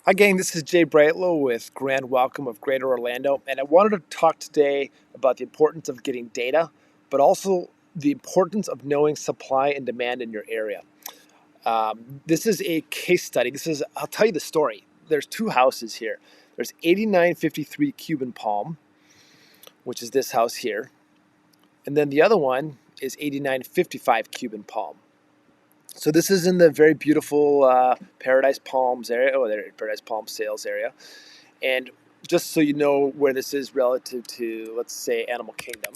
Hi gang, this is Jay.breitlow with Grand Welcome of Greater Orlando, and I wanted to talk today about the importance of getting data, but also the importance of knowing supply and demand in your area. This is a case study. I'll tell you the story. There's two houses here. There's 8953 Cuban Palm, which is this house here, and then the other one is 8955 Cuban Palm. So this is in the very beautiful Paradise Palms area. Oh, there, Paradise Palm sales area. And just so you know where this is relative to, let's say, Animal Kingdom,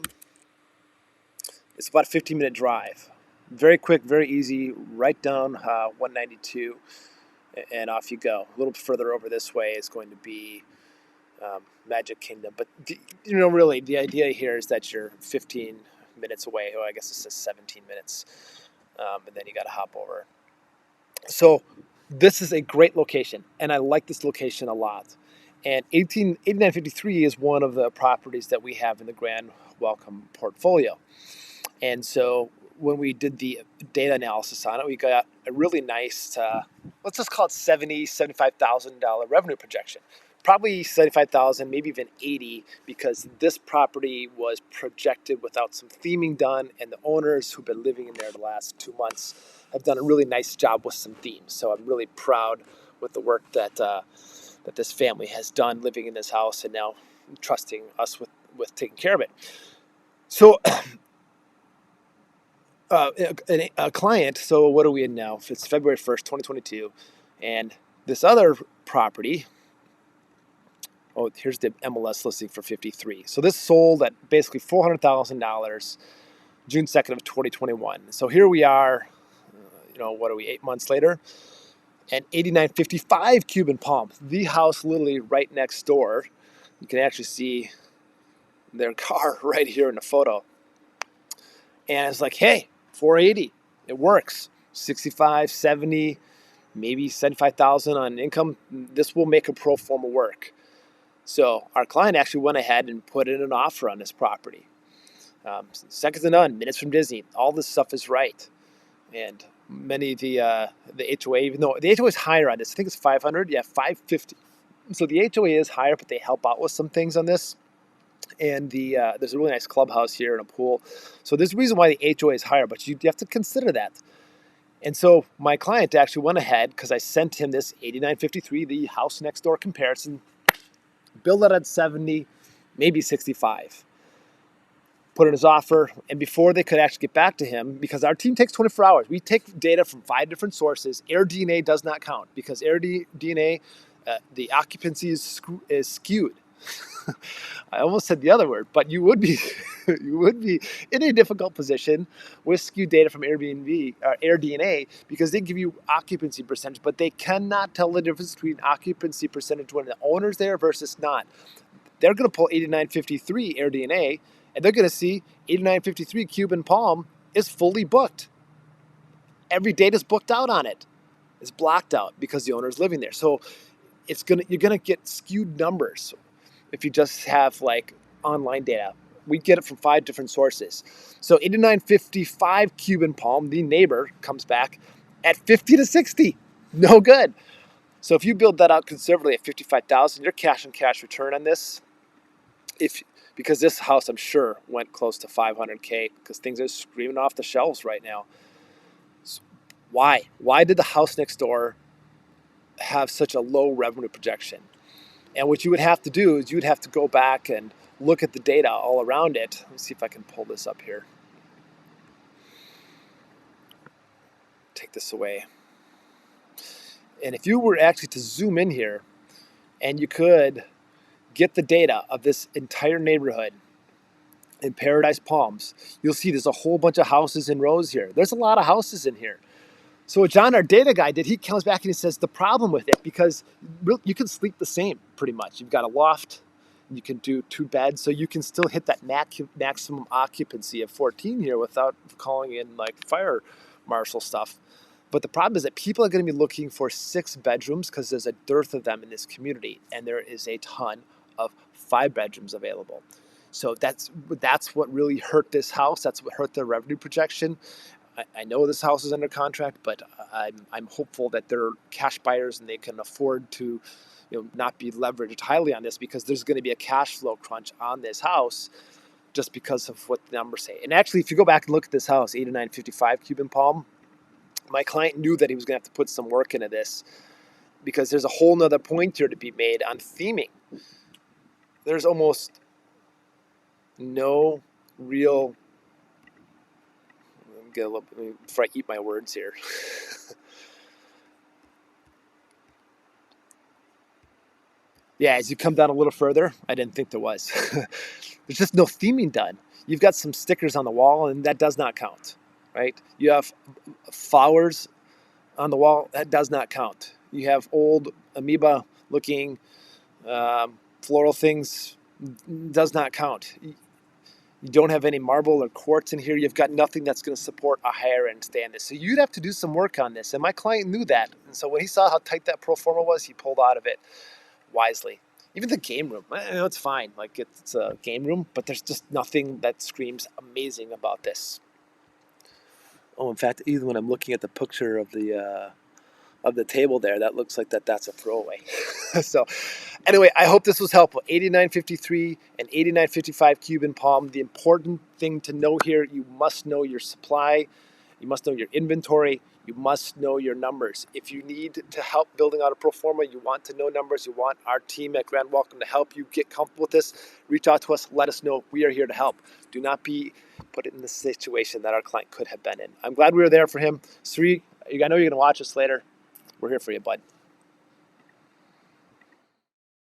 it's about a 15-minute drive. Very quick, very easy, right down 192, and off you go. A little further over this way is going to be Magic Kingdom. But, really, the idea here is that you're 15 minutes away. Oh, I guess it says 17 minutes. And then you got to hop over. So this is a great location, and I like this location a lot. And 8953 is one of the properties that we have in the Grand Welcome portfolio. And so when we did the data analysis on it, we got a really nice, let's just call it $75,000 revenue projection. Probably 75,000, maybe even 80, because this property was projected without some theming done, and the owners who've been living in there the last 2 months have done a really nice job with some themes. So I'm really proud with the work that this family has done living in this house and now trusting us with taking care of it. So a client, so what are we in now? It's February 1st, 2022, and this other property, oh, here's the MLS listing for 53. So this sold at basically $400,000 June 2nd of 2021. So here we are, what are we, 8 months later? And 8955 Cuban Palm, the house literally right next door. You can actually see their car right here in the photo. And it's like, hey, 480, it works. 65, 70, maybe 75,000 on income. This will make a pro forma work. So our client actually went ahead and put in an offer on this property. Second to none, minutes from Disney. All this stuff is right. And many of the HOA, even though the HOA is higher on this, I think it's 500, 550. So the HOA is higher, but they help out with some things on this. And there's a really nice clubhouse here and a pool. So there's a reason why the HOA is higher, but you have to consider that. And so my client actually went ahead, because I sent him this 8953, the house next door comparison, billed it at 70, maybe 65. Put in his offer, and before they could actually get back to him, because our team takes 24 hours, we take data from 5 different sources. Air DNA does not count, because Air DNA, the occupancy is skewed. I almost said the other word, but you would be in a difficult position with skewed data from Air DNA, because they give you occupancy percentage, but they cannot tell the difference between occupancy percentage when the owner's there versus not. They're going to pull 8953 Air DNA, and they're going to see 8953 Cuban Palm is fully booked. Every date is booked out on it. It's blocked out because the owner is living there. So you're going to get skewed numbers if you just have like online data. We get it from 5 different sources. So 8955 Cuban Palm, the neighbor, comes back at 50 to 60. No good. So if you build that out conservatively at 55,000, your cash on cash return on this, because this house, I'm sure, went close to 500K, because things are screaming off the shelves right now. So why? Why did the house next door have such a low revenue projection? And what you would have to do is you would have to go back and look at the data all around it. Let's see if I can pull this up here. Take this away. And if you were actually to zoom in here, and you could get the data of this entire neighborhood in Paradise Palms, you'll see there's a whole bunch of houses in rows here. There's a lot of houses in here. So what John, our data guy, did, he comes back and he says the problem with it, because you can sleep the same pretty much. You've got a loft, you can do 2 beds, so you can still hit that maximum occupancy of 14 here without calling in like fire marshal stuff. But the problem is that people are going to be looking for 6 bedrooms because there's a dearth of them in this community, and there is a ton of 5 bedrooms available. So that's what really hurt this house. That's what hurt the revenue projection. I know this house is under contract, but I'm hopeful that they're cash buyers and they can afford to, not be leveraged highly on this, because there's going to be a cash flow crunch on this house just because of what the numbers say. And actually, if you go back and look at this house, 8955 Cuban Palm, my client knew that he was going to have to put some work into this, because there's a whole nother point here to be made on theming. There's almost no real, get a little before I eat my words here. Yeah, as you come down a little further, I didn't think there was. There's just no theming done. You've got some stickers on the wall, and that does not count, right? You have flowers on the wall, that does not count. You have old amoeba-looking floral things, does not count. You don't have any marble or quartz in here. You've got nothing that's going to support a higher end standard. So you'd have to do some work on this. And my client knew that. And so when he saw how tight that pro forma was, he pulled out of it wisely. Even the game room, it's fine. Like, it's a game room, but there's just nothing that screams amazing about this. Oh, in fact, even when I'm looking at the picture of the table there, that looks like that's a throwaway. So anyway, I hope this was helpful. 8953 and 8955 Cuban Palm. The important thing to know here, you must know your supply, you must know your inventory, you must know your numbers. If you need to help building out a pro forma, you want to know numbers, you want our team at Grand Welcome to help you get comfortable with this, reach out to us, let us know. We are here to help. Do not be put in the situation that our client could have been in. I'm glad we were there for him. Sri, I know you're going to watch us later. We're here for you, bud.